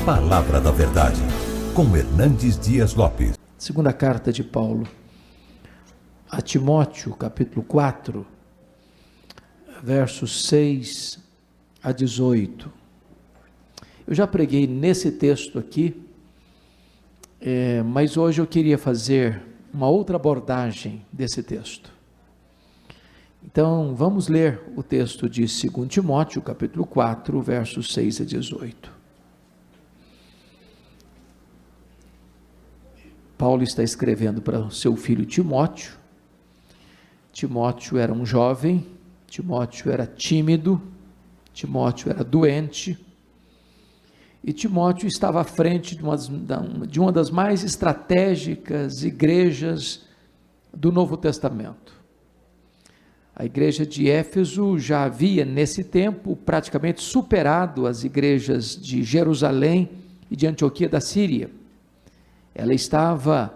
Palavra da Verdade, com Hernandes Dias Lopes. Segunda carta de Paulo a Timóteo, capítulo 4, versos 6 a 18. Eu já preguei nesse texto aqui, mas hoje eu queria fazer uma outra abordagem desse texto. Então, vamos ler o texto de 2 Timóteo, capítulo 4, versos 6 a 18. Paulo está escrevendo para o seu filho Timóteo. Timóteo era um jovem, Timóteo era tímido, Timóteo era doente, e Timóteo estava à frente de uma das mais estratégicas igrejas do Novo Testamento. A igreja de Éfeso já havia, nesse tempo, praticamente superado as igrejas de Jerusalém e de Antioquia da Síria. Ela estava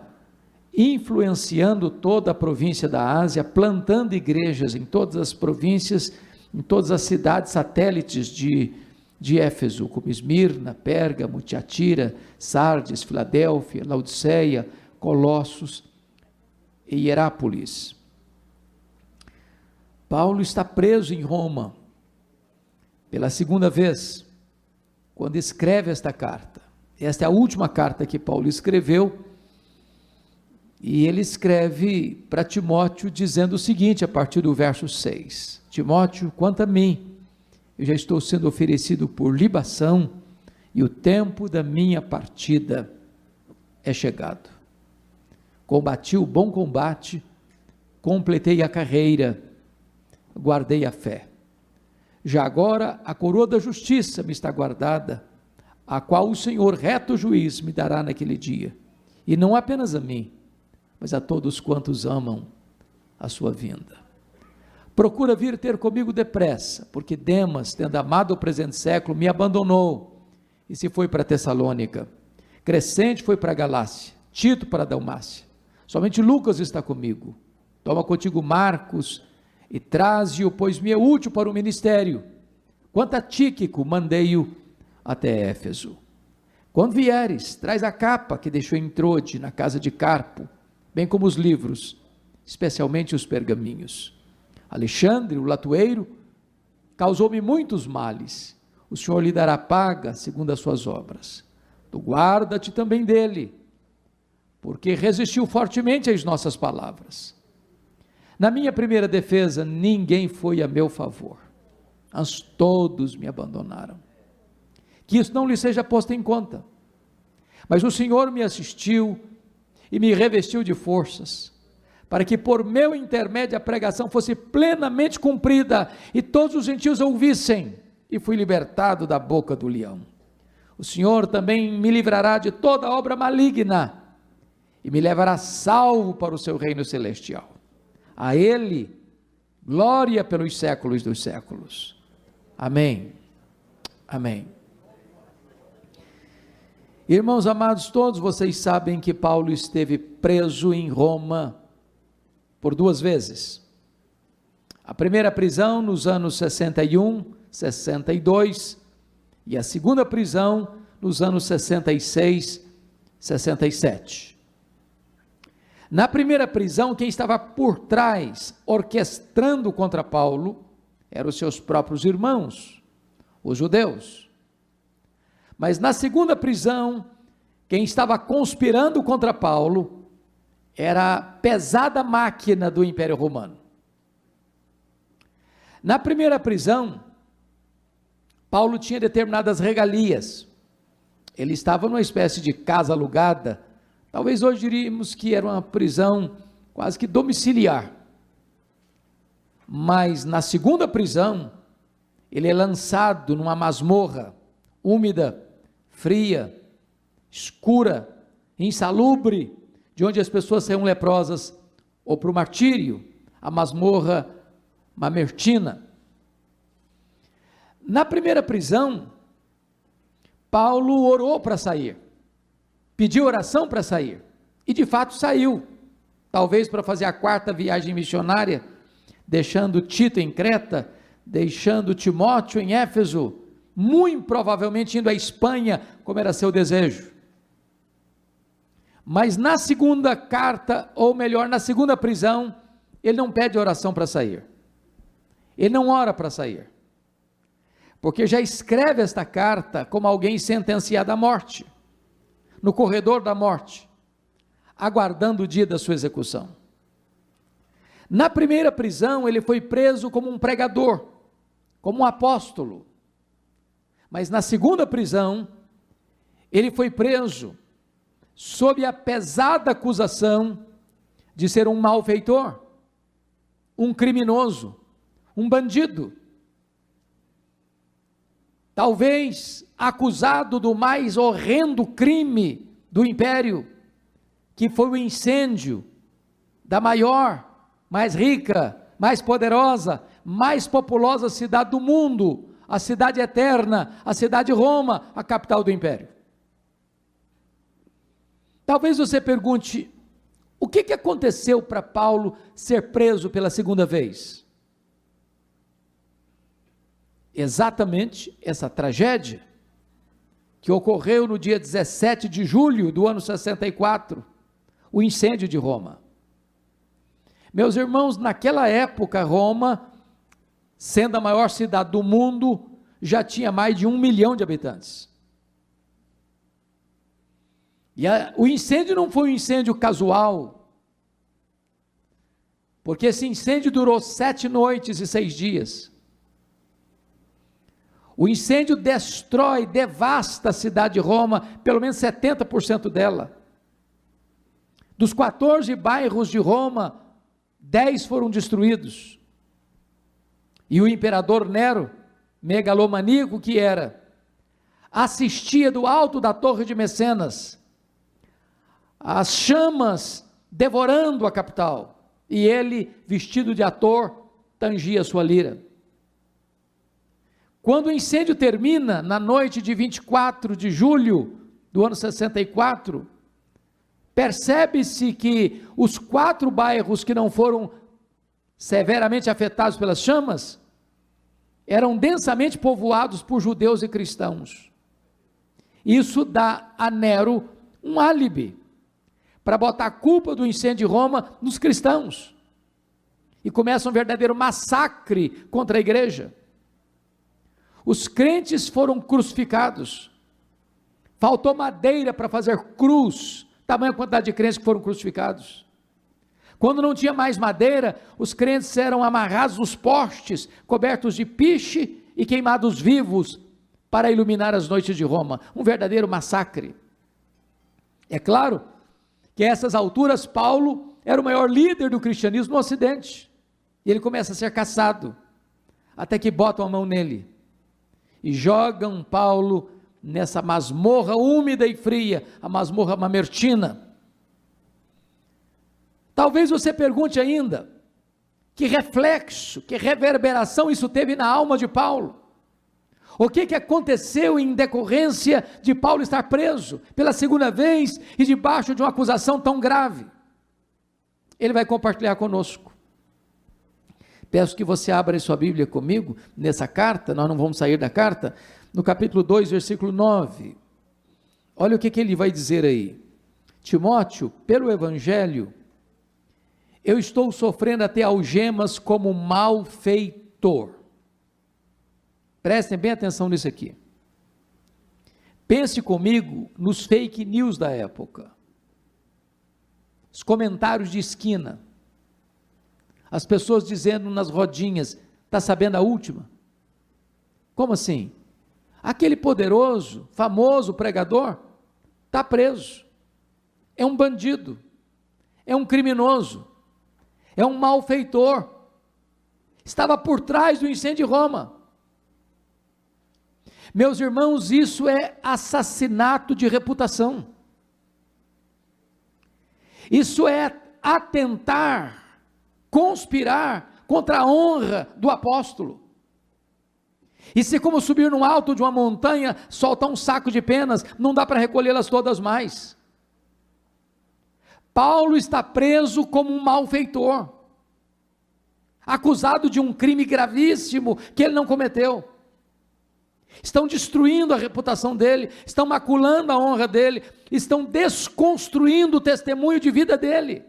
influenciando toda a província da Ásia, plantando igrejas em todas as províncias, em todas as cidades satélites de Éfeso, como Esmirna, Pérgamo, Tiatira, Sardes, Filadélfia, Laodiceia, Colossos e Hierápolis. Paulo está preso em Roma pela segunda vez, quando escreve esta carta. Esta é a última carta que Paulo escreveu, e ele escreve para Timóteo dizendo o seguinte, a partir do verso 6: Timóteo, quanto a mim, eu já estou sendo oferecido por libação, e o tempo da minha partida é chegado. Combati o bom combate, completei a carreira, guardei a fé. Já agora a coroa da justiça me está guardada, a qual o Senhor, reto juiz, me dará naquele dia, e não apenas a mim, mas a todos quantos amam a sua vinda. Procura vir ter comigo depressa, porque Demas, tendo amado o presente século, me abandonou, e se foi para Tessalônica. Crescente foi para a Galácia, Tito para a Dalmácia. Somente Lucas está comigo. Toma contigo Marcos, e traze-o, pois me é útil para o ministério. Quanto a Tíquico, mandei-o até Éfeso. Quando vieres, traz a capa que deixou em Trode, na casa de Carpo, bem como os livros, especialmente os pergaminhos. Alexandre, o latoeiro, causou-me muitos males. O Senhor lhe dará paga segundo as suas obras. Tu guarda-te também dele, porque resistiu fortemente às nossas palavras. Na minha primeira defesa, ninguém foi a meu favor, mas todos me abandonaram. Que isso não lhe seja posto em conta, mas o Senhor me assistiu e me revestiu de forças, para que por meu intermédio a pregação fosse plenamente cumprida, e todos os gentios ouvissem, e fui libertado da boca do leão. O Senhor também me livrará de toda obra maligna, e me levará salvo para o seu reino celestial. A Ele, glória pelos séculos dos séculos. Amém. Amém. Irmãos amados, todos vocês sabem que Paulo esteve preso em Roma por 2 vezes. A primeira prisão nos anos 61, 62, e a segunda prisão nos anos 66, 67. Na primeira prisão, quem estava por trás, orquestrando contra Paulo, eram os seus próprios irmãos, os judeus. Mas na segunda prisão, quem estava conspirando contra Paulo, era a pesada máquina do Império Romano. Na primeira prisão, Paulo tinha determinadas regalias. Ele estava numa espécie de casa alugada. Talvez hoje diríamos que era uma prisão quase que domiciliar. Mas na segunda prisão, ele é lançado numa masmorra úmida, fria, escura, insalubre, de onde as pessoas saíam leprosas ou para o martírio, a masmorra Mamertina. Na primeira prisão, Paulo orou para sair, pediu oração para sair, e de fato saiu, talvez para fazer a 4ª viagem missionária, deixando Tito em Creta, deixando Timóteo em Éfeso, muito provavelmente indo à Espanha, como era seu desejo. Mas na segunda carta, ou melhor, na segunda prisão, ele não pede oração para sair. Ele não ora para sair. Porque já escreve esta carta como alguém sentenciado à morte, no corredor da morte, aguardando o dia da sua execução. Na primeira prisão, ele foi preso como um pregador, como um apóstolo. Mas na segunda prisão, ele foi preso sob a pesada acusação de ser um malfeitor, um criminoso, um bandido. Talvez acusado do mais horrendo crime do império, que foi o incêndio da maior, mais rica, mais poderosa, mais populosa cidade do mundo, a cidade eterna, a cidade de Roma, a capital do império. Talvez você pergunte, o que aconteceu para Paulo ser preso pela segunda vez? Exatamente essa tragédia que ocorreu no dia 17 de julho do ano 64, o incêndio de Roma. Meus irmãos, naquela época Roma, sendo a maior cidade do mundo, já tinha mais de 1 milhão de habitantes. E o incêndio não foi um incêndio casual, porque esse incêndio durou 7 noites e 6 dias. O incêndio destrói, devasta a cidade de Roma, pelo menos 70% dela. Dos 14 bairros de Roma, 10 foram destruídos. E o imperador Nero, megalomaníaco que era, assistia do alto da torre de Mecenas, as chamas devorando a capital, e ele, vestido de ator, tangia sua lira. Quando o incêndio termina, na noite de 24 de julho do ano 64, percebe-se que os 4 bairros que não foram severamente afetados pelas chamas, eram densamente povoados por judeus e cristãos. Isso dá a Nero um álibi, para botar a culpa do incêndio de Roma nos cristãos, e começa um verdadeiro massacre contra a igreja. Os crentes foram crucificados, faltou madeira para fazer cruz, tamanha quantidade de crentes que foram crucificados. Quando não tinha mais madeira, os crentes eram amarrados nos postes, cobertos de piche e queimados vivos, para iluminar as noites de Roma, um verdadeiro massacre. É claro que a essas alturas Paulo era o maior líder do cristianismo no Ocidente, e ele começa a ser caçado, até que botam a mão nele, e jogam Paulo nessa masmorra úmida e fria, a masmorra mamertina. Talvez você pergunte ainda, que reflexo, que reverberação isso teve na alma de Paulo? O que aconteceu em decorrência de Paulo estar preso pela segunda vez e debaixo de uma acusação tão grave? Ele vai compartilhar conosco. Peço que você abra sua Bíblia comigo, nessa carta, nós não vamos sair da carta, no capítulo 2, versículo 9. Olha o que ele vai dizer aí. Timóteo, pelo Evangelho, eu estou sofrendo até algemas como malfeitor. Prestem bem atenção nisso aqui. Pense comigo nos fake news da época. Os comentários de esquina. As pessoas dizendo nas rodinhas, está sabendo a última? Como assim? Aquele poderoso, famoso pregador, está preso. É um bandido. É um criminoso. É um malfeitor. Estava por trás do incêndio de Roma. Meus irmãos, isso é assassinato de reputação. Isso é atentar, conspirar contra a honra do apóstolo. Isso é como subir no alto de uma montanha, soltar um saco de penas, não dá para recolhê-las todas mais. Paulo está preso como um malfeitor, acusado de um crime gravíssimo que ele não cometeu. estão destruindo a reputação dele, estão maculando a honra dele, estão desconstruindo o testemunho de vida dele.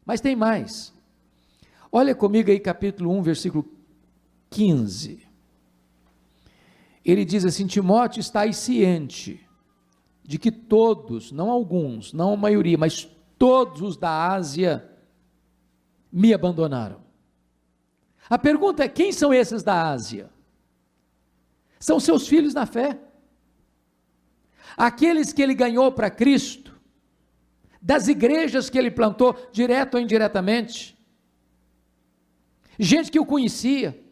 Mas tem mais. Olha comigo aí capítulo 1, versículo 15. Ele diz assim: Timóteo, estais ciente de que todos, não alguns, não a maioria, mas todos os da Ásia me abandonaram. A pergunta é: quem são esses da Ásia? São seus filhos na fé, aqueles que ele ganhou para Cristo, das igrejas que ele plantou, direto ou indiretamente, gente que o conhecia,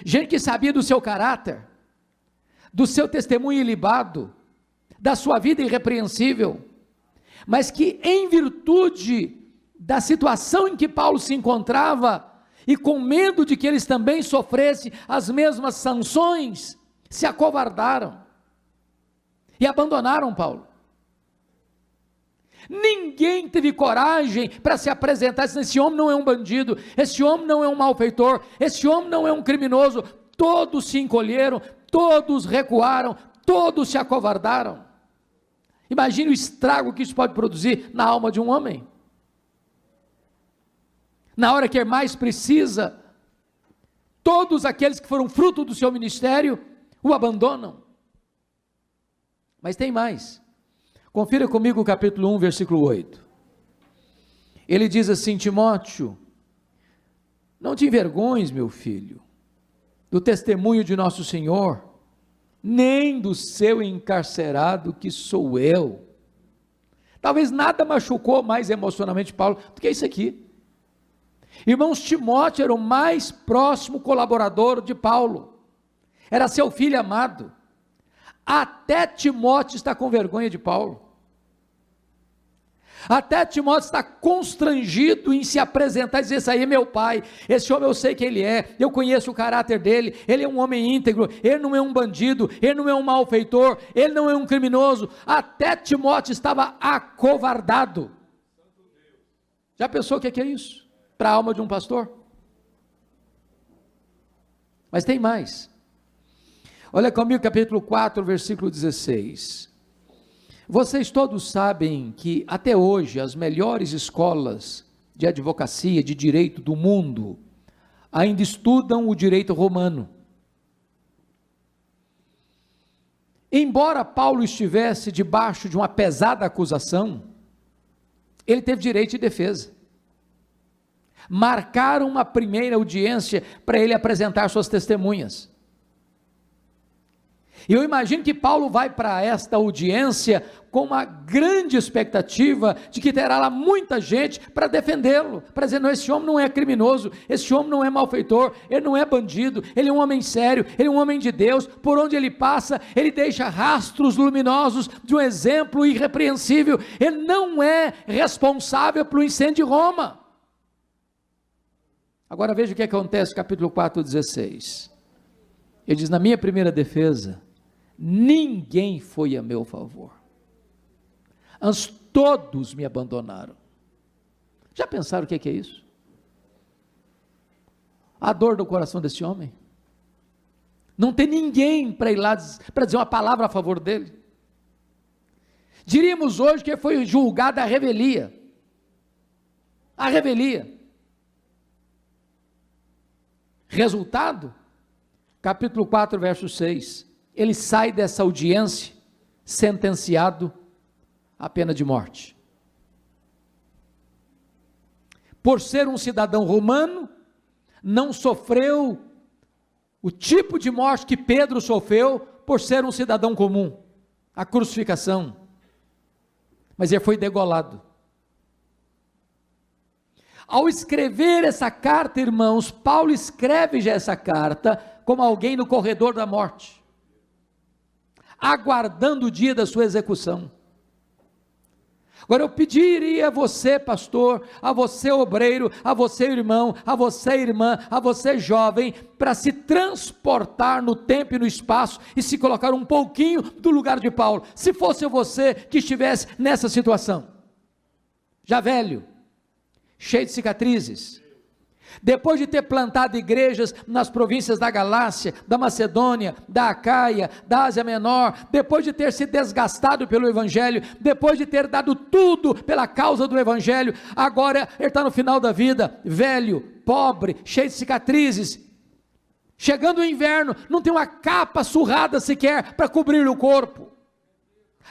gente que sabia do seu caráter, do seu testemunho ilibado, da sua vida irrepreensível, mas que em virtude da situação em que Paulo se encontrava, e com medo de que eles também sofressem as mesmas sanções, se acovardaram, e abandonaram Paulo. Ninguém teve coragem para se apresentar, dizendo: esse homem não é um bandido, esse homem não é um malfeitor, esse homem não é um criminoso. Todos se encolheram, todos recuaram, todos se acovardaram. Imagine o estrago que isso pode produzir na alma de um homem. Na hora que mais precisa, todos aqueles que foram fruto do seu ministério o abandonam. Mas tem mais. Confira comigo o capítulo 1, versículo 8. Ele diz assim: Timóteo, não te envergonhes, meu filho, do testemunho de nosso Senhor, nem do seu encarcerado que sou eu. Talvez nada machucou mais emocionalmente Paulo do que isso aqui. Irmãos, Timóteo era o mais próximo colaborador de Paulo, era seu filho amado. Até Timóteo está com vergonha de Paulo, até Timóteo está constrangido em se apresentar e dizer: esse aí é meu pai, esse homem eu sei quem ele é, eu conheço o caráter dele, ele é um homem íntegro, ele não é um bandido, ele não é um malfeitor, ele não é um criminoso. Até Timóteo estava acovardado. Já pensou o que é isso para a alma de um pastor? Mas tem mais. Olha comigo capítulo 4, versículo 16. Vocês todos sabem que até hoje as melhores escolas de advocacia, de direito do mundo, ainda estudam o direito romano. Embora Paulo estivesse debaixo de uma pesada acusação, ele teve direito de defesa. Marcaram uma primeira audiência para ele apresentar suas testemunhas. E eu imagino que Paulo vai para esta audiência com uma grande expectativa de que terá lá muita gente para defendê-lo, para dizer: não, esse homem não é criminoso, esse homem não é malfeitor, ele não é bandido, ele é um homem sério, ele é um homem de Deus, por onde ele passa, ele deixa rastros luminosos de um exemplo irrepreensível, ele não é responsável pelo incêndio de Roma. Agora veja o que acontece, capítulo 4, 16. Ele diz: na minha primeira defesa, ninguém foi a meu favor, antes todos me abandonaram. Já pensaram o que é isso? A dor do coração desse homem, não tem ninguém para ir lá para dizer uma palavra a favor dele. Diríamos hoje que foi julgada a revelia, resultado, capítulo 4, verso 6, ele sai dessa audiência sentenciado à pena de morte. Por ser um cidadão romano, não sofreu o tipo de morte que Pedro sofreu por ser um cidadão comum, a crucificação, mas ele foi degolado. Ao escrever essa carta, irmãos, Paulo escreve já essa carta como alguém no corredor da morte, aguardando o dia da sua execução. Agora eu pediria a você, pastor, a você, obreiro, a você, irmão, a você, irmã, a você, jovem, para se transportar no tempo e no espaço e se colocar um pouquinho do lugar de Paulo. Se fosse você que estivesse nessa situação, já velho, cheio de cicatrizes, depois de ter plantado igrejas nas províncias da Galácia, da Macedônia, da Acaia, da Ásia Menor, depois de ter se desgastado pelo Evangelho, depois de ter dado tudo pela causa do Evangelho, agora ele está no final da vida, velho, pobre, cheio de cicatrizes, chegando o inverno, não tem uma capa surrada sequer para cobrir o corpo,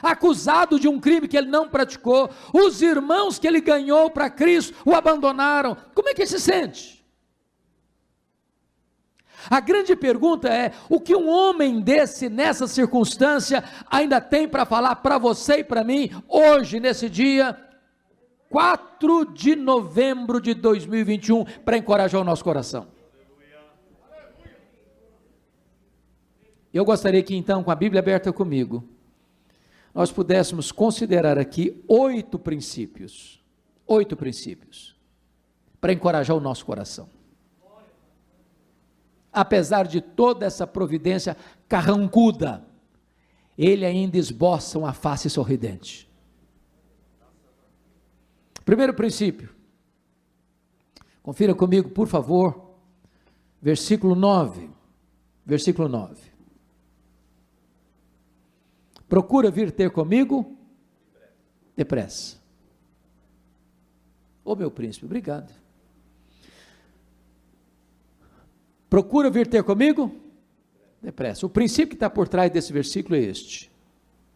acusado de um crime que ele não praticou, os irmãos que ele ganhou para Cristo o abandonaram. Como é que ele se sente? A grande pergunta é: o que um homem desse, nessa circunstância, ainda tem para falar para você e para mim, hoje, nesse dia 4 de novembro de 2021, para encorajar o nosso coração? Eu gostaria que então, com a Bíblia aberta comigo, nós pudéssemos considerar aqui 8 princípios, para encorajar o nosso coração. Apesar de toda essa providência carrancuda, ele ainda esboça uma face sorridente. Primeiro princípio, confira comigo, por favor, versículo 9, procura vir ter comigo depressa. Ô meu príncipe, obrigado. Procura vir ter comigo depressa. O princípio que está por trás desse versículo é este: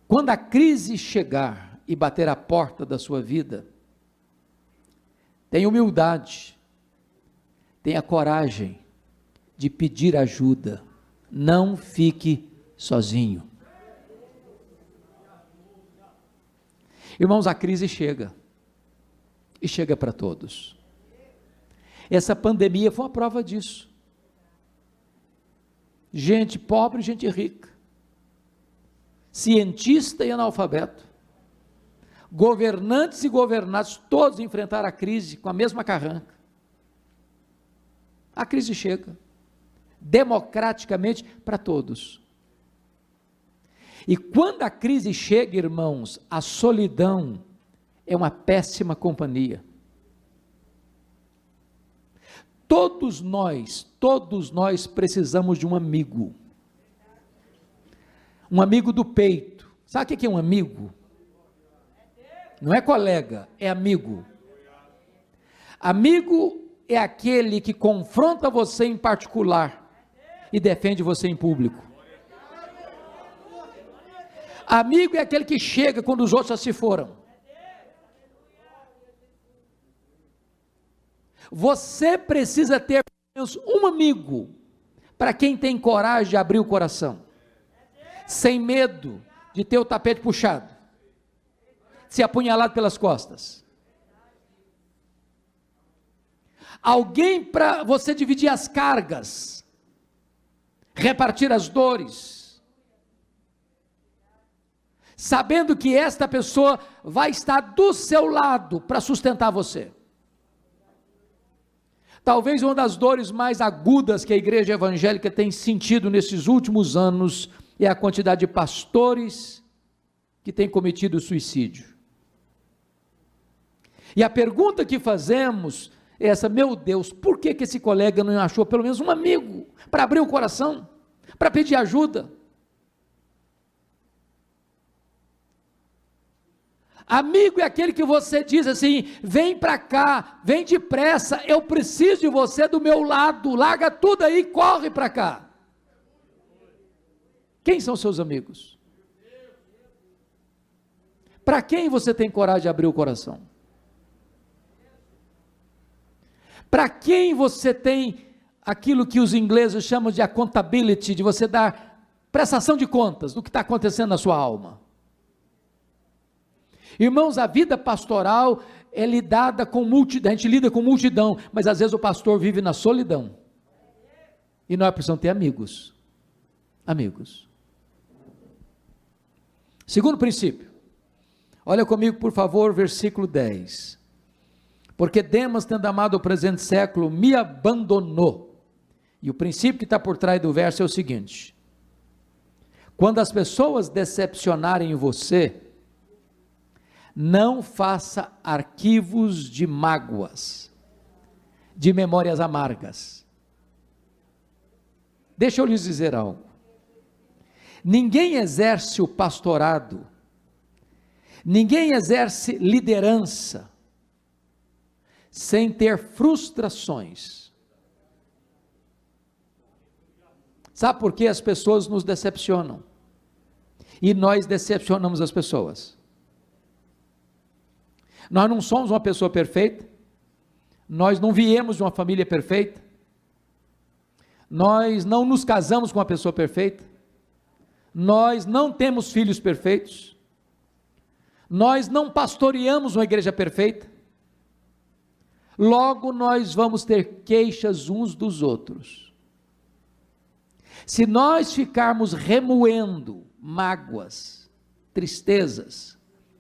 quando a crise chegar e bater a porta da sua vida, tenha humildade, tenha coragem de pedir ajuda, não fique sozinho. Irmãos, a crise chega, e chega para todos. Essa pandemia foi uma prova disso. Gente pobre, gente rica, cientista e analfabeto, governantes e governados, todos enfrentaram a crise com a mesma carranca. A crise chega, democraticamente, para todos. E quando a crise chega, irmãos, a solidão é uma péssima companhia. Todos nós precisamos de um amigo do peito. Sabe o que é um amigo? Não é colega, é amigo. Amigo é aquele que confronta você em particular e defende você em público. Amigo é aquele que chega quando os outros já se foram. Você precisa ter pelo menos um amigo, para quem tem coragem de abrir o coração, sem medo de ter o tapete puxado, ser apunhalado pelas costas. Alguém para você dividir as cargas, repartir as dores, sabendo que esta pessoa vai estar do seu lado para sustentar você. Talvez uma das dores mais agudas que a igreja evangélica tem sentido nesses últimos anos é a quantidade de pastores que têm cometido suicídio. E a pergunta que fazemos é essa: meu Deus, por que esse colega não achou pelo menos um amigo para abrir o coração, para pedir ajuda? Amigo é aquele que você diz assim: vem para cá, vem depressa, eu preciso de você do meu lado, larga tudo aí, corre para cá. Quem são seus amigos? Para quem você tem coragem de abrir o coração? Para quem você tem aquilo que os ingleses chamam de accountability, de você dar prestação de contas do que está acontecendo na sua alma? Irmãos, a vida pastoral é lidada com multidão, a gente lida com multidão, mas às vezes o pastor vive na solidão, e nós precisamos ter amigos. Segundo princípio, olha comigo por favor, versículo 10, porque Demas, tendo amado o presente século, me abandonou. E o princípio que está por trás do verso é o seguinte: quando as pessoas decepcionarem você, não faça arquivos de mágoas, de memórias amargas. Deixa eu lhes dizer algo. Ninguém exerce o pastorado, ninguém exerce liderança sem ter frustrações. Sabe por que as pessoas nos decepcionam? E nós decepcionamos as pessoas. Nós não somos uma pessoa perfeita, nós não viemos de uma família perfeita, nós não nos casamos com uma pessoa perfeita, nós não temos filhos perfeitos, nós não pastoreamos uma igreja perfeita, logo nós vamos ter queixas uns dos outros. Se nós ficarmos remoendo mágoas, tristezas,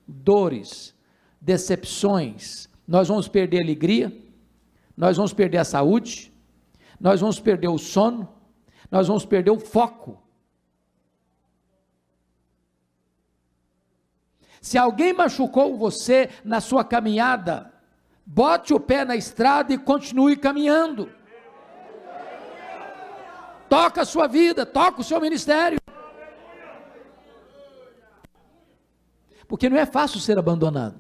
dores, decepções, nós vamos perder a alegria, nós vamos perder a saúde, nós vamos perder o sono, nós vamos perder o foco. Se alguém machucou você na sua caminhada, bote o pé na estrada e continue caminhando. Toca a sua vida, toca o seu ministério. Porque não é fácil ser abandonado.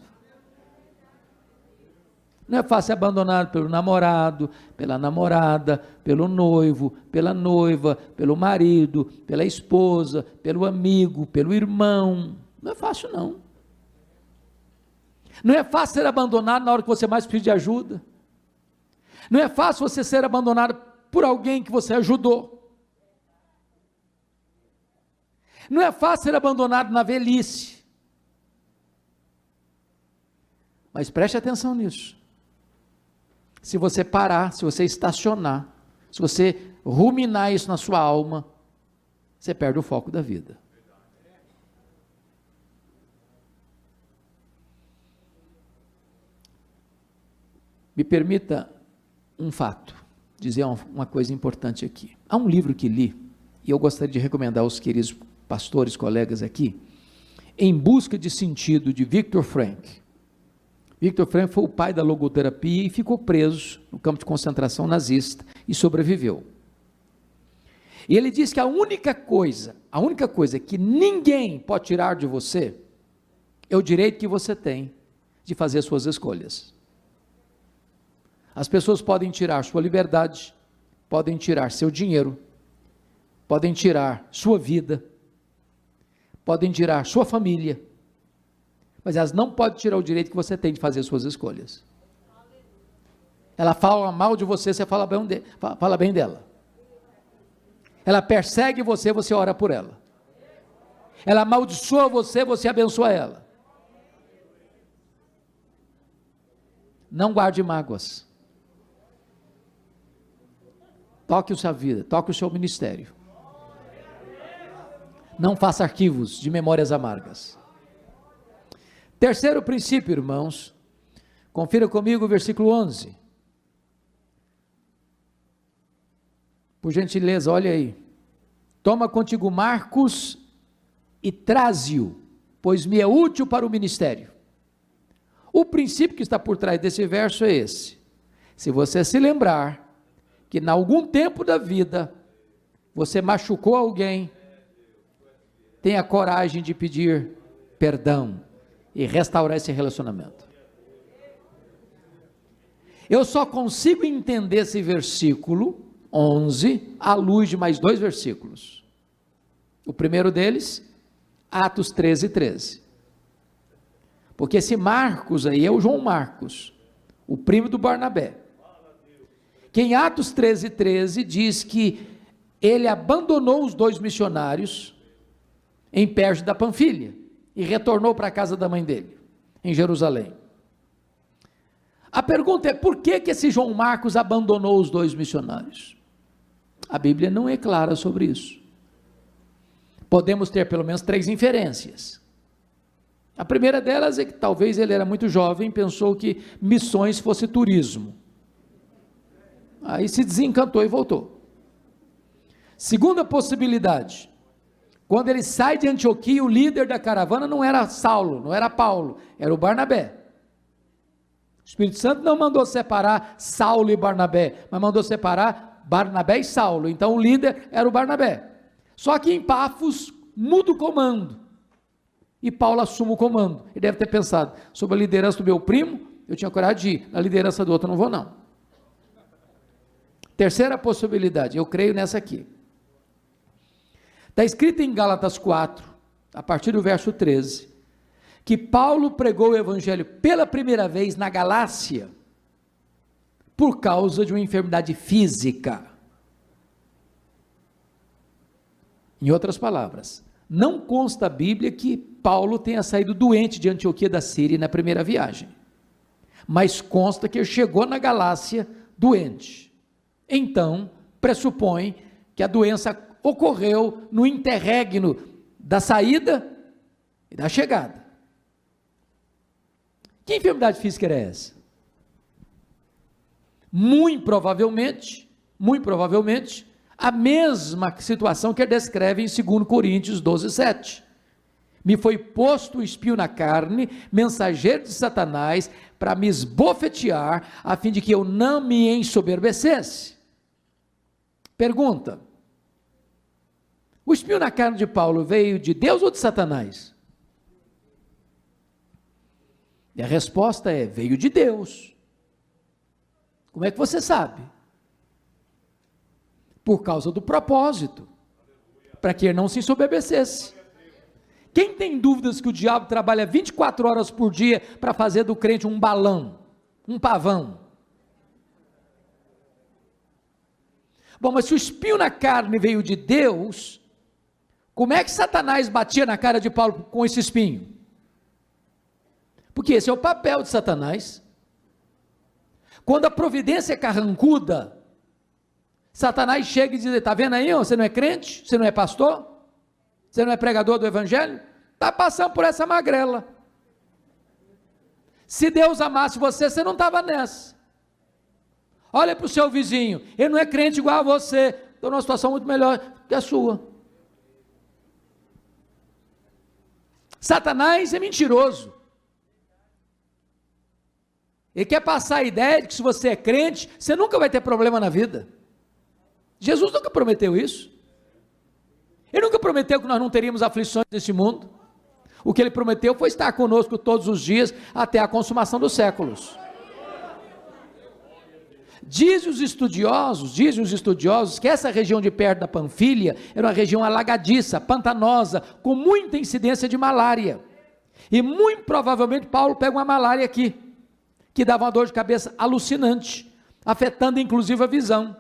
Não é fácil ser abandonado pelo namorado, pela namorada, pelo noivo, pela noiva, pelo marido, pela esposa, pelo amigo, pelo irmão. Não é fácil não. Não é fácil ser abandonado na hora que você mais precisa de ajuda. Não é fácil você ser abandonado por alguém que você ajudou. Não é fácil ser abandonado na velhice. Mas preste atenção nisso. Se você parar, se você estacionar, se você ruminar isso na sua alma, você perde o foco da vida. Me permita um fato, dizer uma coisa importante aqui. Há um livro que li, e eu gostaria de recomendar aos queridos pastores, colegas aqui, Em Busca de Sentido, de Viktor Frankl. Viktor Frankl foi o pai da logoterapia e ficou preso no campo de concentração nazista e sobreviveu. E ele diz que a única coisa que ninguém pode tirar de você é o direito que você tem de fazer as suas escolhas. As pessoas podem tirar sua liberdade, podem tirar seu dinheiro, podem tirar sua vida, podem tirar sua família, mas elas não podem tirar o direito que você tem de fazer as suas escolhas. Ela fala mal de você, você fala bem dela. Ela persegue você, você ora por ela. Ela amaldiçoa você, você abençoa ela. Não guarde mágoas. Toque a sua vida, toque o seu ministério. Não faça arquivos de memórias amargas. Terceiro princípio, irmãos, confira comigo o versículo 11. Por gentileza, olha aí. Toma contigo Marcos e traze-o, pois me é útil para o ministério. O princípio que está por trás desse verso é esse. Se você se lembrar que em algum tempo da vida você machucou alguém, tenha coragem de pedir perdão e restaurar esse relacionamento. Eu só consigo entender esse versículo 11 à luz de mais dois versículos. O primeiro deles, Atos 13:13. Porque esse Marcos aí é o João Marcos, o primo do Barnabé. Que em Atos 13:13 diz que ele abandonou os dois missionários em Perge da Panfilha e retornou para a casa da mãe dele, em Jerusalém. A pergunta é, por que esse João Marcos abandonou os dois missionários? A Bíblia não é clara sobre isso. Podemos ter pelo menos três inferências. A primeira delas é que talvez ele era muito jovem, pensou que missões fosse turismo. Aí se desencantou e voltou. Segunda possibilidade, quando ele sai de Antioquia, o líder da caravana não era Saulo, não era Paulo, era o Barnabé. O Espírito Santo não mandou separar Saulo e Barnabé, mas mandou separar Barnabé e Saulo. Então o líder era o Barnabé. Só que em Pafos muda o comando. E Paulo assume o comando. Ele deve ter pensado, sobre a liderança do meu primo, eu tinha coragem de ir. Na liderança do outro eu não vou não. Terceira possibilidade, eu creio nessa aqui. Está escrito em Gálatas 4, a partir do verso 13, que Paulo pregou o evangelho pela primeira vez na Galácia, por causa de uma enfermidade física. Em outras palavras, não consta a Bíblia que Paulo tenha saído doente de Antioquia da Síria na primeira viagem, mas consta que ele chegou na Galácia doente. Então, pressupõe que a doença ocorreu no interregno da saída e da chegada. Que enfermidade física era essa? Muito provavelmente, a mesma situação que ele descreve em 2 Coríntios 12, 7. Me foi posto o espinho na carne, mensageiro de Satanás, para me esbofetear, a fim de que eu não me ensoberbecesse. Pergunta: o espinho na carne de Paulo veio de Deus ou de Satanás? E a resposta é: veio de Deus. Como é que você sabe? Por causa do propósito, para que ele não se ensoberbecesse. Quem tem dúvidas que o diabo trabalha 24 horas por dia para fazer do crente um balão, um pavão? Bom, mas se o espinho na carne veio de Deus, como é que Satanás batia na cara de Paulo com esse espinho? Porque esse é o papel de Satanás. Quando a providência é carrancuda, Satanás chega e diz: está vendo aí, você não é crente? Você não é pastor? Você não é pregador do evangelho? Está passando por essa magrela. Se Deus amasse você, você não estava nessa. Olha para o seu vizinho, ele não é crente igual a você, está numa situação muito melhor que a sua. Satanás é mentiroso. Ele quer passar a ideia de que se você é crente, você nunca vai ter problema na vida. Jesus nunca prometeu isso. Ele nunca prometeu que nós não teríamos aflições nesse mundo. O que ele prometeu foi estar conosco todos os dias, até a consumação dos séculos. Dizem os estudiosos que essa região de perto da Panfilha era uma região alagadiça, pantanosa, com muita incidência de malária. E muito provavelmente Paulo pega uma malária aqui, que dava uma dor de cabeça alucinante, afetando inclusive a visão.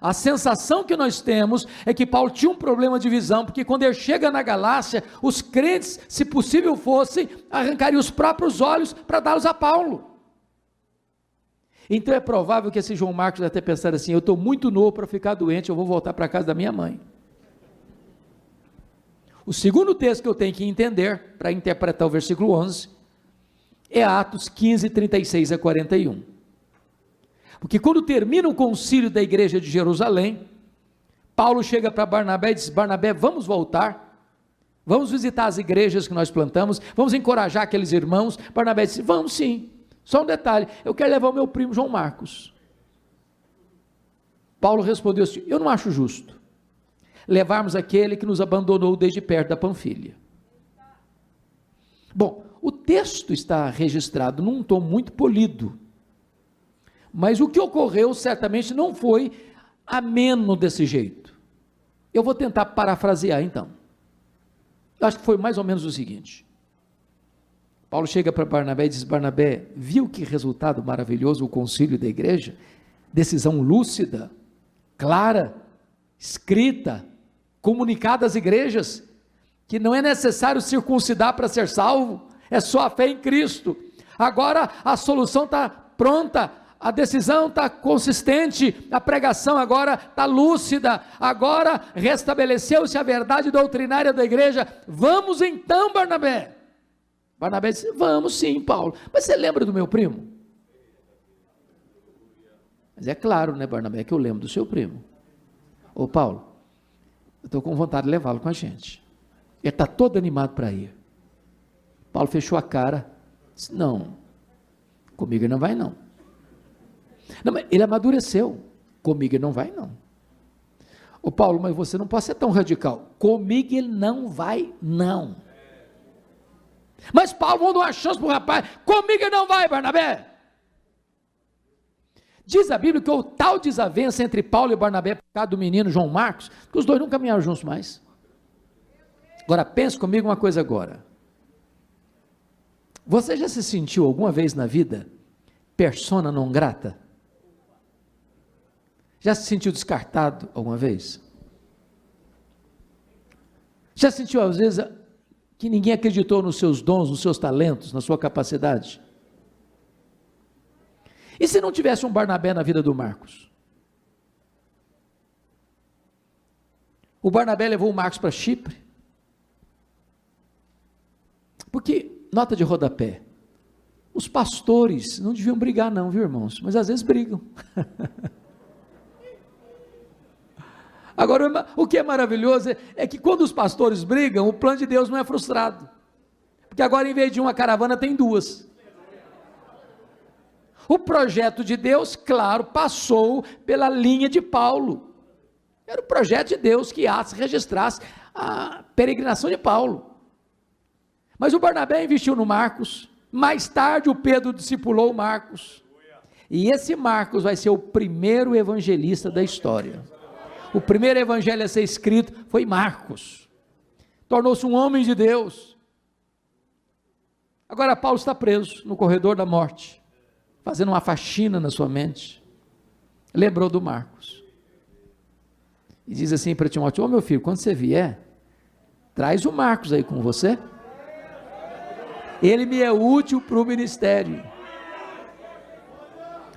A sensação que nós temos é que Paulo tinha um problema de visão, porque quando ele chega na Galácia, os crentes, se possível fossem, arrancariam os próprios olhos para dá-los a Paulo. Então é provável que esse João Marcos deve ter pensado assim: eu estou muito novo para ficar doente, eu vou voltar para a casa da minha mãe. O segundo texto que eu tenho que entender, para interpretar o versículo 11, é Atos 15, 36 a 41. Porque quando termina o concílio da igreja de Jerusalém, Paulo chega para Barnabé e diz: Barnabé, vamos voltar, vamos visitar as igrejas que nós plantamos, vamos encorajar aqueles irmãos. Barnabé disse: vamos sim, só um detalhe, eu quero levar o meu primo João Marcos. Paulo respondeu assim: eu não acho justo levarmos aquele que nos abandonou desde perto da Panfilha. Bom, o texto está registrado num tom muito polido, mas o que ocorreu certamente não foi ameno desse jeito. Eu vou tentar parafrasear então. Eu acho que foi mais ou menos o seguinte: Paulo chega para Barnabé e diz: Barnabé, viu que resultado maravilhoso o concílio da igreja? Decisão lúcida, clara, escrita, comunicada às igrejas, que não é necessário circuncidar para ser salvo, é só a fé em Cristo. Agora a solução está pronta, a decisão está consistente, a pregação agora está lúcida, agora restabeleceu-se a verdade doutrinária da igreja. Vamos então, Barnabé. Barnabé disse: vamos sim, Paulo. Mas você lembra do meu primo? Mas é claro, né, Barnabé, que eu lembro do seu primo. Ô Paulo, eu estou com vontade de levá-lo com a gente. Ele está todo animado para ir. Paulo fechou a cara, disse: não, Comigo ele não vai não. Não, mas ele amadureceu. Comigo ele não vai não. Ô Paulo, mas você não pode ser tão radical. Comigo ele não vai não. Mas Paulo, vamos dar uma chance para o rapaz. Comigo ele não vai, Barnabé. Diz a Bíblia que houve tal desavença entre Paulo e Barnabé por causa do menino João Marcos, que os dois não caminharam juntos mais. Agora, pense comigo uma coisa agora. Você já se sentiu alguma vez na vida persona non grata? Já se sentiu descartado alguma vez? Já sentiu às vezes que ninguém acreditou nos seus dons, nos seus talentos, na sua capacidade? E se não tivesse um Barnabé na vida do Marcos? O Barnabé levou o Marcos para Chipre. Porque, nota de rodapé, os pastores não deviam brigar não, viu irmãos? Mas às vezes brigam. Agora, o que é maravilhoso é que quando os pastores brigam, o plano de Deus não é frustrado. Porque agora, em vez de uma caravana, tem duas. O projeto de Deus, claro, passou pela linha de Paulo. Era o projeto de Deus que Atos registrasse a peregrinação de Paulo. Mas o Barnabé investiu no Marcos. Mais tarde o Pedro discipulou o Marcos. E esse Marcos vai ser o primeiro evangelista da história. O primeiro evangelho a ser escrito foi Marcos. Tornou-se um homem de Deus. Agora Paulo está preso no corredor da morte, fazendo uma faxina na sua mente. Lembrou do Marcos. E diz assim para Timóteo: ô meu filho, quando você vier, traz o Marcos aí com você. Ele me é útil para o ministério.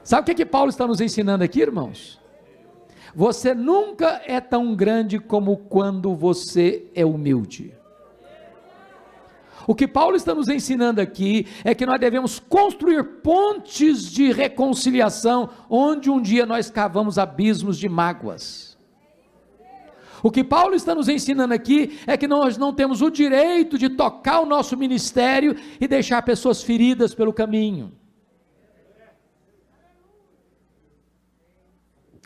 Sabe o que Paulo está nos ensinando aqui, irmãos? Você nunca é tão grande como quando você é humilde. O que Paulo está nos ensinando aqui é que nós devemos construir pontes de reconciliação, onde um dia nós cavamos abismos de mágoas. O que Paulo está nos ensinando aqui é que nós não temos o direito de tocar o nosso ministério e deixar pessoas feridas pelo caminho.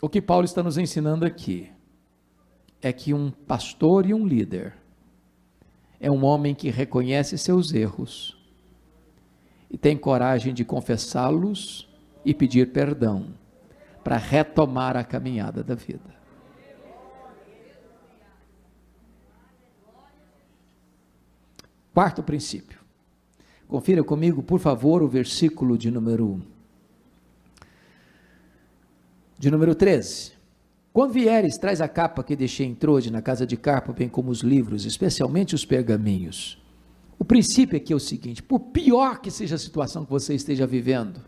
O que Paulo está nos ensinando aqui é que um pastor e um líder é um homem que reconhece seus erros e tem coragem de confessá-los e pedir perdão para retomar a caminhada da vida. Quarto princípio. Confira comigo, por favor, o versículo de número 13. Quando vieres, traz a capa que deixei em Trode, na casa de Carpo, bem como os livros, especialmente os pergaminhos. O princípio aqui é o seguinte: por pior que seja a situação que você esteja vivendo,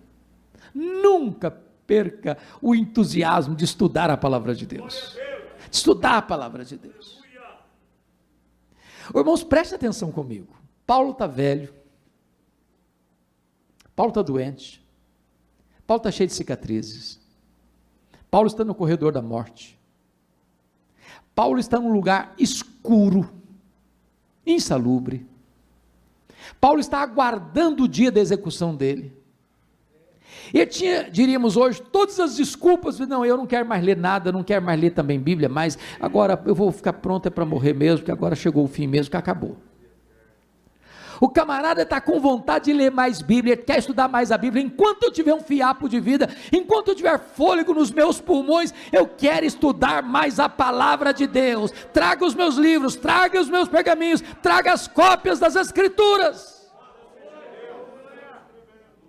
nunca perca o entusiasmo de estudar a palavra de Deus. De estudar a palavra de Deus. Irmãos, preste atenção comigo. Paulo está velho. Paulo está doente. Paulo está cheio de cicatrizes. Paulo está no corredor da morte. Paulo está num lugar escuro, insalubre. Paulo está aguardando o dia da execução dele. Ele tinha, diríamos hoje, todas as desculpas: não, eu não quero mais ler nada, não quero mais ler também Bíblia, mas agora eu vou ficar pronto para morrer mesmo, porque agora chegou o fim mesmo, que acabou. O camarada está com vontade de ler mais Bíblia, ele quer estudar mais a Bíblia. Enquanto eu tiver um fiapo de vida, enquanto eu tiver fôlego nos meus pulmões, eu quero estudar mais a palavra de Deus. Traga os meus livros, traga os meus pergaminhos, traga as cópias das Escrituras.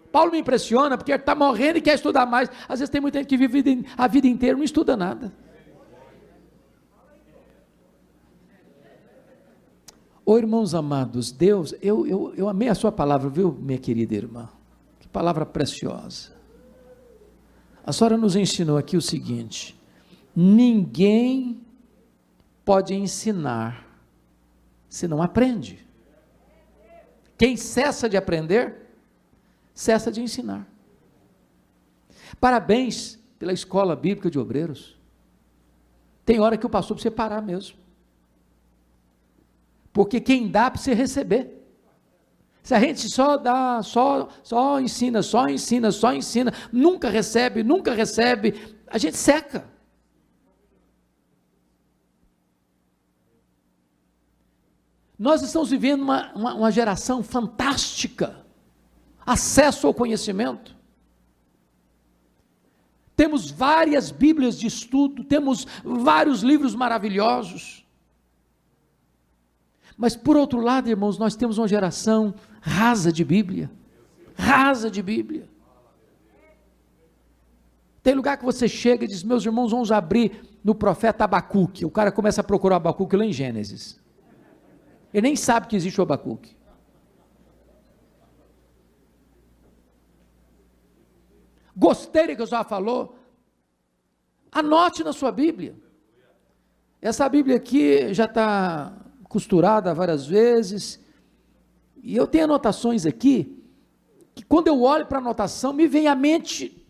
Paulo me impressiona, porque ele está morrendo e quer estudar mais. Às vezes tem muita gente que vive a vida inteira e não estuda nada. Ô irmãos amados, Deus, eu amei a sua palavra, viu, minha querida irmã? Que palavra preciosa. A senhora nos ensinou aqui o seguinte: ninguém pode ensinar se não aprende. Quem cessa de aprender, cessa de ensinar. Parabéns pela Escola Bíblica de Obreiros. Tem hora que o pastor precisa parar mesmo. Porque quem dá precisa receber. Se a gente só dá, só ensina, nunca recebe, a gente seca. Nós estamos vivendo uma geração fantástica, acesso ao conhecimento. Temos várias Bíblias de estudo, temos vários livros maravilhosos. Mas por outro lado, irmãos, nós temos uma geração rasa de Bíblia. Tem lugar que você chega e diz, meus irmãos, vamos abrir no profeta Abacuque. O cara começa a procurar Abacuque lá em Gênesis. Ele nem sabe que existe o Abacuque. Gostei do que o senhor falou. Anote na sua Bíblia. Essa Bíblia aqui já está costurada várias vezes, e eu tenho anotações aqui, que quando eu olho para a anotação, me vem à mente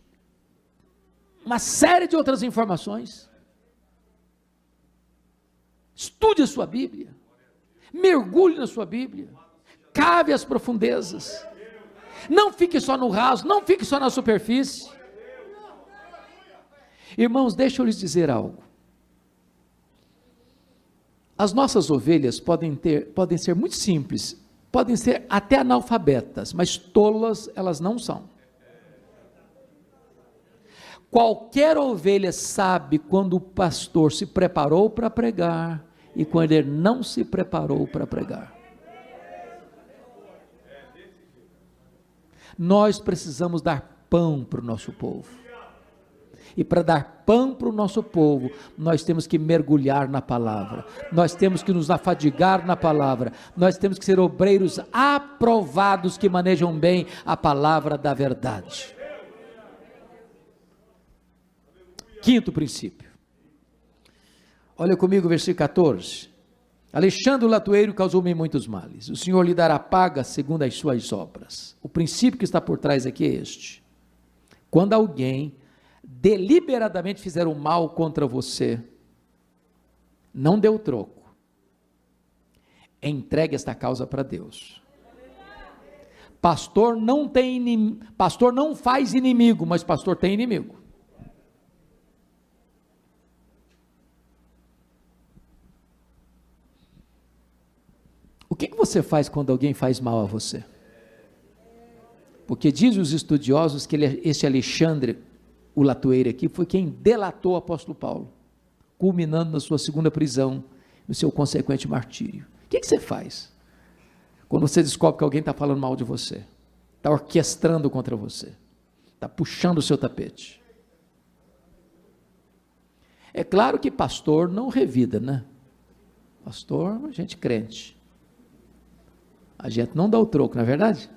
uma série de outras informações. Estude a sua Bíblia, mergulhe na sua Bíblia, cave as profundezas, não fique só no raso, não fique só na superfície. Irmãos, deixa eu lhes dizer algo. As nossas ovelhas podem ser muito simples, podem ser até analfabetas, mas tolas elas não são. Qualquer ovelha sabe quando o pastor se preparou para pregar e quando ele não se preparou para pregar. Nós precisamos dar pão para o nosso povo. E para dar pão para o nosso povo, nós temos que mergulhar na palavra, nós temos que nos afadigar na palavra, nós temos que ser obreiros aprovados que manejam bem a palavra da verdade. Quinto princípio, olha comigo o versículo 14, Alexandre o latoeiro causou-me muitos males, o Senhor lhe dará paga segundo as suas obras. O princípio que está por trás aqui é este: quando alguém deliberadamente fizer o mal contra você, não dê o troco, entregue esta causa para Deus. Pastor pastor não faz inimigo, mas pastor tem inimigo. O que você faz quando alguém faz mal a você? Porque dizem os estudiosos que esse Alexandre, o latoeiro aqui, foi quem delatou o apóstolo Paulo, culminando na sua segunda prisão, no seu consequente martírio. O que você faz quando você descobre que alguém está falando mal de você, está orquestrando contra você, está puxando o seu tapete? É claro que pastor não revida, né? Pastor, gente crente, a gente não dá o troco, não é verdade?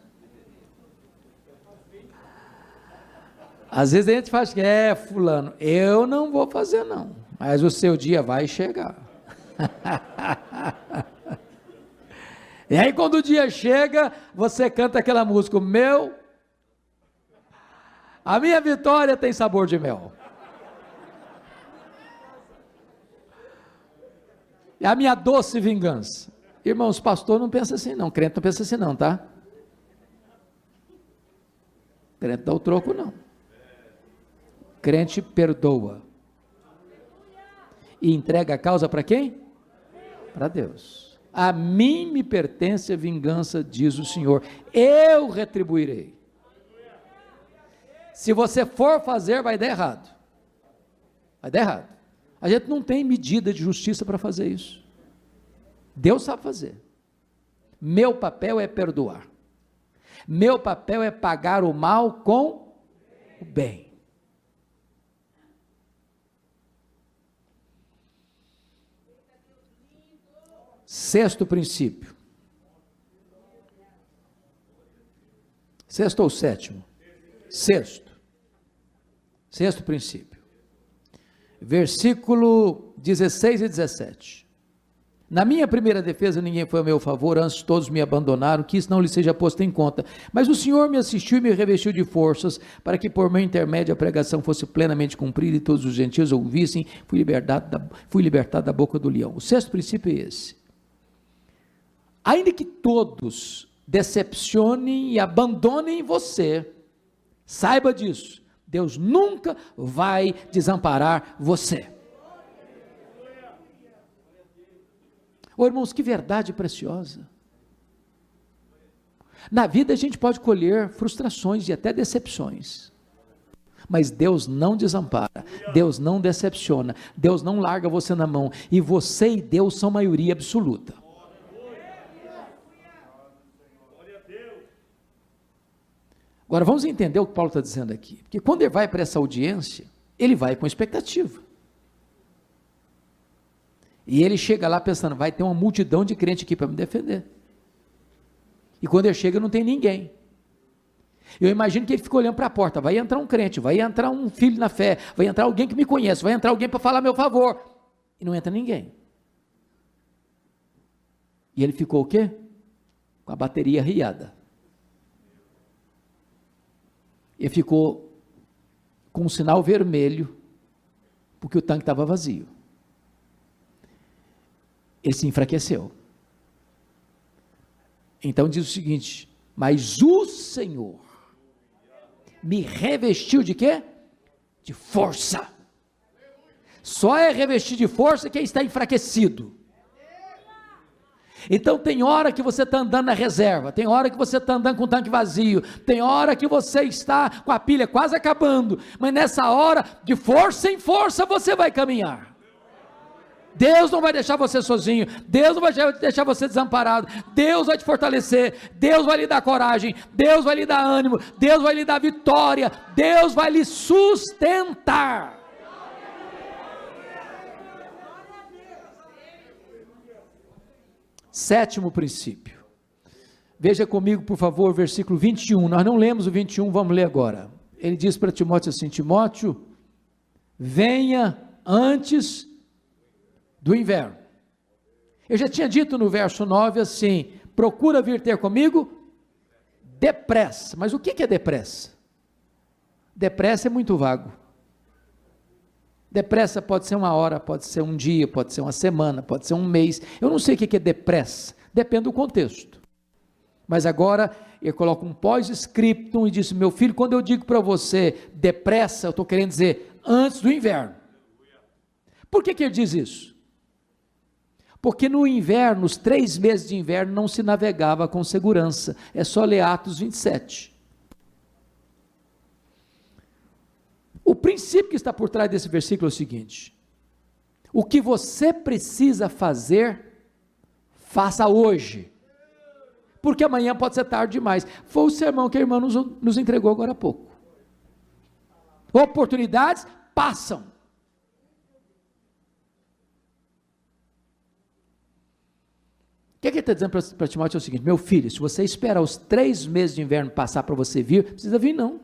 Às vezes a gente faz que fulano, eu não vou fazer não, mas o seu dia vai chegar. E aí quando o dia chega, você canta aquela música, a minha vitória tem sabor de mel. É a minha doce vingança. Irmãos, pastor não pensa assim não, crente não pensa assim não, tá? Crente dá o troco não. Crente perdoa e entrega a causa para quem? Para Deus. A mim me pertence a vingança, diz o Senhor, eu retribuirei. Se você for fazer, vai dar errado. Vai dar errado. A gente não tem medida de justiça para fazer isso. Deus sabe fazer. Meu papel é perdoar. Meu papel é pagar o mal com o bem. Sexto princípio. Sexto ou sétimo? Sexto. Sexto princípio. Versículo 16 e 17. Na minha primeira defesa ninguém foi a meu favor, antes todos me abandonaram, que isso não lhe seja posto em conta. Mas o Senhor me assistiu e me revestiu de forças, para que por meu intermédio a pregação fosse plenamente cumprida e todos os gentios ouvissem, fui libertado da boca do leão. O sexto princípio é esse. Ainda que todos decepcionem e abandonem você, saiba disso, Deus nunca vai desamparar você. Oh, irmãos, que verdade preciosa. Na vida a gente pode colher frustrações e até decepções, mas Deus não desampara, Deus não decepciona, Deus não larga você na mão, e você e Deus são maioria absoluta. Agora vamos entender o que Paulo está dizendo aqui, porque quando ele vai para essa audiência, ele vai com expectativa, e ele chega lá pensando, vai ter uma multidão de crente aqui para me defender, e quando ele chega não tem ninguém. Eu imagino que ele ficou olhando para a porta, vai entrar um crente, vai entrar um filho na fé, vai entrar alguém que me conhece, vai entrar alguém para falar a meu favor, e não entra ninguém. E ele ficou o quê? Com a bateria riada. Ele ficou com um sinal vermelho, porque o tanque estava vazio. Ele se enfraqueceu. Então diz o seguinte, mas o Senhor me revestiu de quê? De força. Só é revestir de força quem está enfraquecido. Então tem hora que você está andando na reserva, tem hora que você está andando com o tanque vazio, tem hora que você está com a pilha quase acabando, mas nessa hora, de força em força, você vai caminhar. Deus não vai deixar você sozinho, Deus não vai deixar você desamparado, Deus vai te fortalecer, Deus vai lhe dar coragem, Deus vai lhe dar ânimo, Deus vai lhe dar vitória, Deus vai lhe sustentar. Sétimo princípio, veja comigo por favor, versículo 21, nós não lemos o 21, vamos ler agora. Ele diz para Timóteo assim, Timóteo, venha antes do inverno. Eu já tinha dito no verso 9 assim, procura vir ter comigo depressa. Mas o que é depressa? Depressa é muito vago. Depressa pode ser uma hora, pode ser um dia, pode ser uma semana, pode ser um mês. Eu não sei o que é depressa, depende do contexto. Mas agora eu coloco um pós-scriptum e disse, meu filho, quando eu digo para você depressa, eu estou querendo dizer antes do inverno. Por que ele diz isso? Porque no inverno, os 3 meses de inverno, não se navegava com segurança. É só ler Atos 27. O princípio que está por trás desse versículo é o seguinte: o que você precisa fazer, faça hoje, porque amanhã pode ser tarde demais. Foi o sermão que a irmã nos entregou agora há pouco. Oportunidades passam. O que ele está dizendo para Timóteo é o seguinte, meu filho, se você esperar os 3 meses de inverno passar para você vir, não precisa vir não,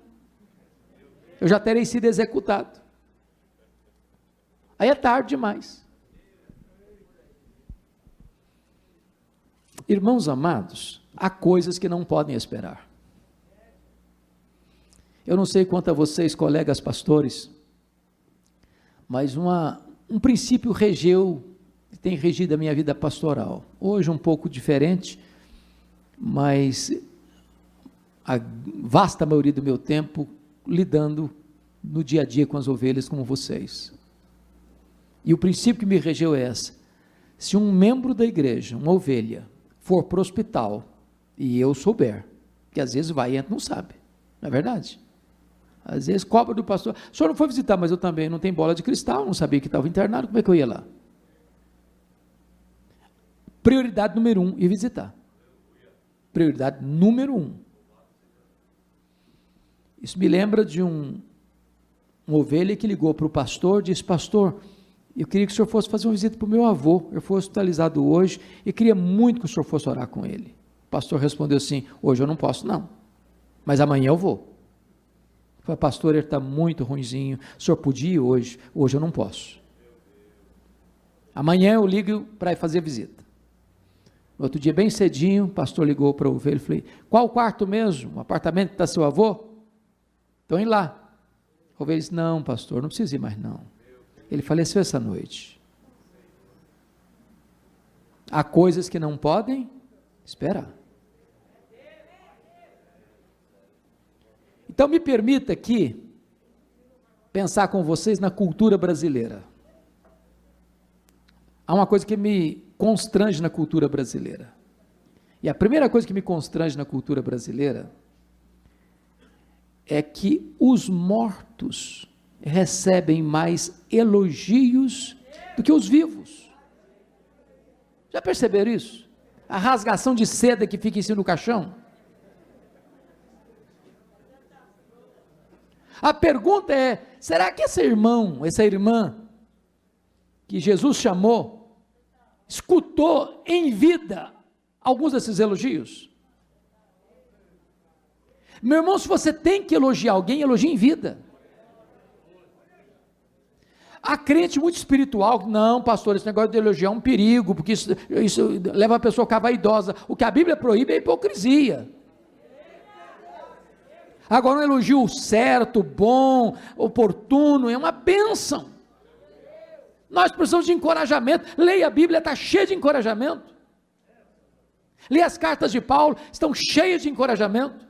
eu já terei sido executado, aí é tarde demais. Irmãos amados, há coisas que não podem esperar. Eu não sei quanto a vocês, colegas pastores, mas um princípio regeu, tem regido a minha vida pastoral, hoje um pouco diferente, mas a vasta maioria do meu tempo lidando no dia a dia com as ovelhas como vocês, e o princípio que me regeu é esse: se um membro da igreja, uma ovelha, for para o hospital, e eu souber, que às vezes vai e entra, não sabe, não é verdade? Às vezes cobra do pastor, o senhor não foi visitar, mas eu também não tenho bola de cristal, não sabia que estava internado, como é que eu ia lá? Prioridade número 1, ir visitar. Prioridade número 1. Isso me lembra de uma ovelha que ligou para o pastor, disse, pastor, eu queria que o senhor fosse fazer uma visita para o meu avô, eu fui hospitalizado hoje, e queria muito que o senhor fosse orar com ele. O pastor respondeu assim, hoje eu não posso não, mas amanhã eu vou. Eu falei, pastor, ele está muito ruinzinho, o senhor podia ir hoje eu não posso. Amanhã eu ligo para ir fazer a visita. No outro dia, bem cedinho, o pastor ligou para a ovelha e falei, qual o quarto mesmo? O apartamento que está seu avô? Estão indo lá. A ovelha disse, não pastor, não precisa ir mais não. Ele faleceu essa noite. Há coisas que não podem esperar. Então me permita aqui pensar com vocês na cultura brasileira. Há uma coisa que me constrange na cultura brasileira. E a primeira coisa que me constrange na cultura brasileira é que os mortos recebem mais elogios do que os vivos. Já perceberam isso? A rasgação de seda que fica em cima do caixão. A pergunta é, será que esse irmão, essa irmã, que Jesus chamou, escutou em vida alguns desses elogios? Meu irmão, se você tem que elogiar alguém, elogie em vida. Há crente muito espiritual, não, pastor, esse negócio de elogiar é um perigo, porque isso leva a pessoa a ficar vaidosa. O que a Bíblia proíbe é a hipocrisia. Agora, um elogio certo, bom, oportuno, é uma bênção. Nós precisamos de encorajamento. Leia a Bíblia, está cheia de encorajamento. Leia as cartas de Paulo, estão cheias de encorajamento.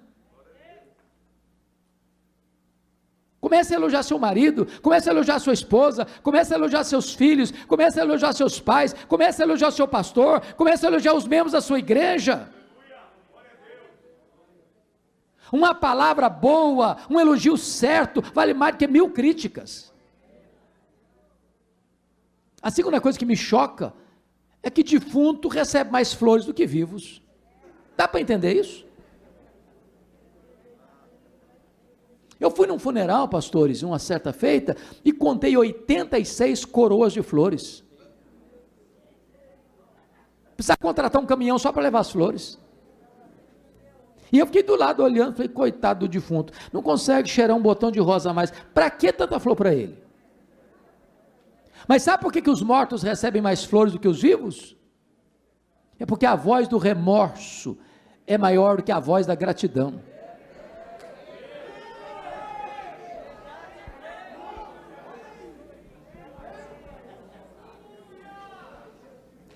Comece a elogiar seu marido, comece a elogiar sua esposa, comece a elogiar seus filhos, comece a elogiar seus pais, comece a elogiar seu pastor, comece a elogiar os membros da sua igreja. Uma palavra boa, um elogio certo, vale mais do que 1000 críticas. A segunda coisa que me choca é que defunto recebe mais flores do que vivos. Dá para entender isso? Eu fui num funeral, pastores, uma certa feita, e contei 86 coroas de flores. Precisava contratar um caminhão só para levar as flores. E eu fiquei do lado olhando, falei, coitado do defunto, não consegue cheirar um botão de rosa a mais, para que tanta flor para ele? Mas sabe por que os mortos recebem mais flores do que os vivos? É porque a voz do remorso é maior do que a voz da gratidão.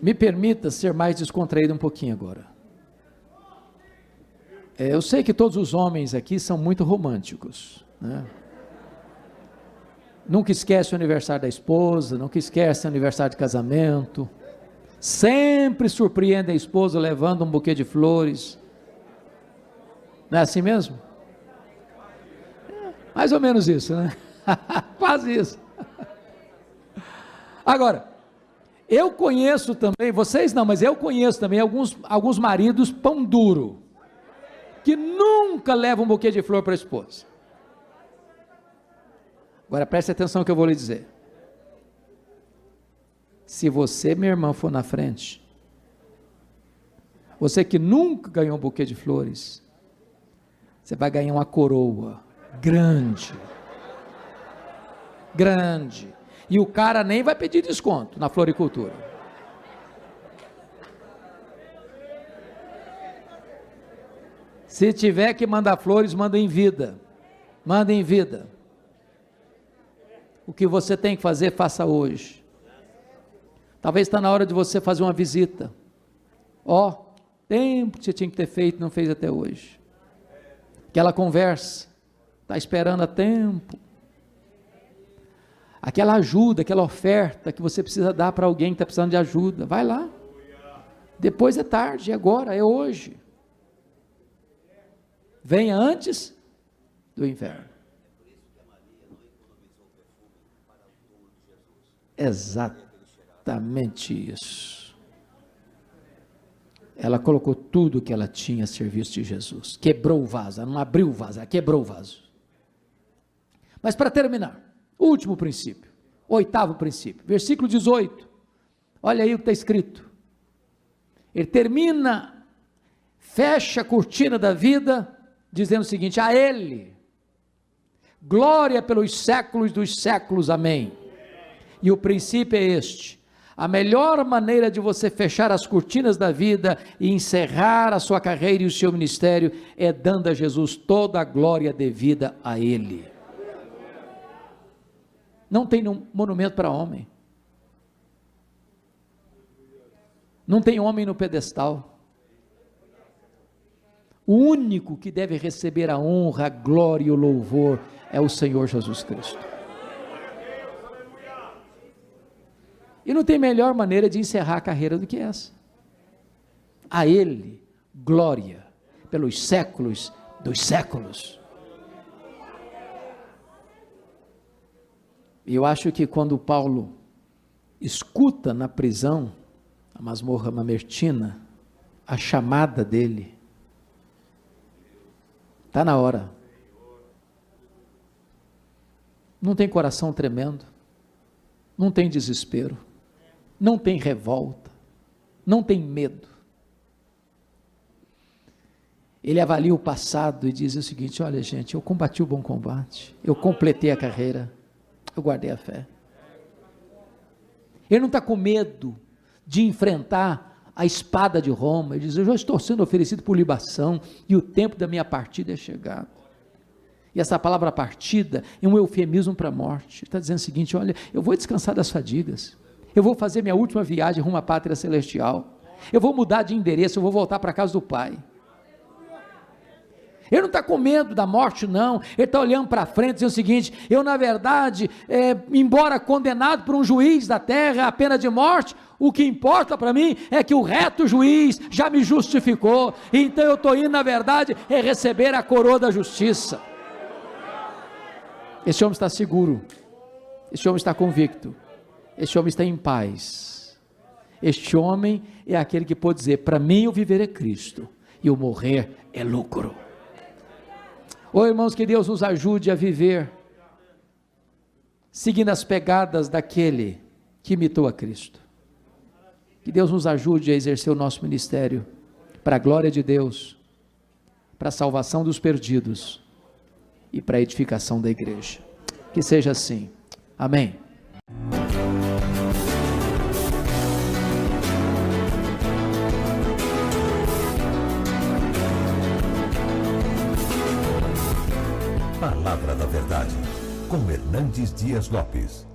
Me permita ser mais descontraído um pouquinho agora. Eu sei que todos os homens aqui são muito românticos, né? Nunca esquece o aniversário da esposa, nunca esquece o aniversário de casamento, sempre surpreende a esposa levando um buquê de flores. Não é assim mesmo? Mais ou menos isso, né? Quase isso. Agora, eu conheço também, vocês não, mas eu conheço também alguns maridos pão duro, que nunca levam um buquê de flor para a esposa. Agora preste atenção no que eu vou lhe dizer. Se você, minha irmã, for na frente, você que nunca ganhou um buquê de flores, você vai ganhar uma coroa grande, grande, e o cara nem vai pedir desconto na floricultura. Se tiver que mandar flores, manda em vida, manda em vida. O que você tem que fazer, faça hoje. Talvez está na hora de você fazer uma visita. Tempo que você tinha que ter feito, não fez até hoje. Aquela conversa, está esperando há tempo. Aquela ajuda, aquela oferta que você precisa dar para alguém que está precisando de ajuda, vai lá. Depois é tarde, é agora, é hoje. Venha antes do inverno. Exatamente isso. Ela colocou tudo que ela tinha a serviço de Jesus. Quebrou o vaso, ela não abriu o vaso, ela quebrou o vaso. Mas para terminar, o último princípio, o 8º princípio, versículo 18, olha aí o que está escrito. Ele termina, fecha a cortina da vida, dizendo o seguinte: a Ele, glória pelos séculos dos séculos, amém. E o princípio é este: a melhor maneira de você fechar as cortinas da vida e encerrar a sua carreira e o seu ministério é dando a Jesus toda a glória devida a Ele. Não tem monumento para homem, não tem homem no pedestal. O único que deve receber a honra, a glória e o louvor é o Senhor Jesus Cristo. E não tem melhor maneira de encerrar a carreira do que essa. A Ele, glória, pelos séculos dos séculos. E eu acho que quando Paulo escuta na prisão, a masmorra mamertina, a chamada dele, está na hora. Não tem coração tremendo, não tem desespero, não tem revolta, não tem medo. Ele avalia o passado e diz o seguinte: olha gente, eu combati o bom combate, eu completei a carreira, eu guardei a fé. Ele não está com medo de enfrentar a espada de Roma. Ele diz: eu já estou sendo oferecido por libação e o tempo da minha partida é chegado. E essa palavra partida é um eufemismo para a morte. Ele está dizendo o seguinte: olha, eu vou descansar das fadigas, eu vou fazer minha última viagem rumo à pátria celestial, eu vou mudar de endereço, eu vou voltar para a casa do Pai. Ele não está com medo da morte, não. Ele está olhando para frente e dizendo o seguinte: eu na verdade, embora condenado por um juiz da terra à pena de morte, o que importa para mim é que o reto juiz já me justificou, então eu estou indo na verdade receber a coroa da justiça. Esse homem está seguro, esse homem está convicto, esse homem está em paz. Este homem é aquele que pode dizer: para mim o viver é Cristo e o morrer é lucro. Oh irmãos, que Deus nos ajude a viver seguindo as pegadas daquele que imitou a Cristo. Que Deus nos ajude a exercer o nosso ministério para a glória de Deus, para a salvação dos perdidos e para a edificação da igreja. Que seja assim. Amém. Palavra da Verdade, com Hernandes Dias Lopes.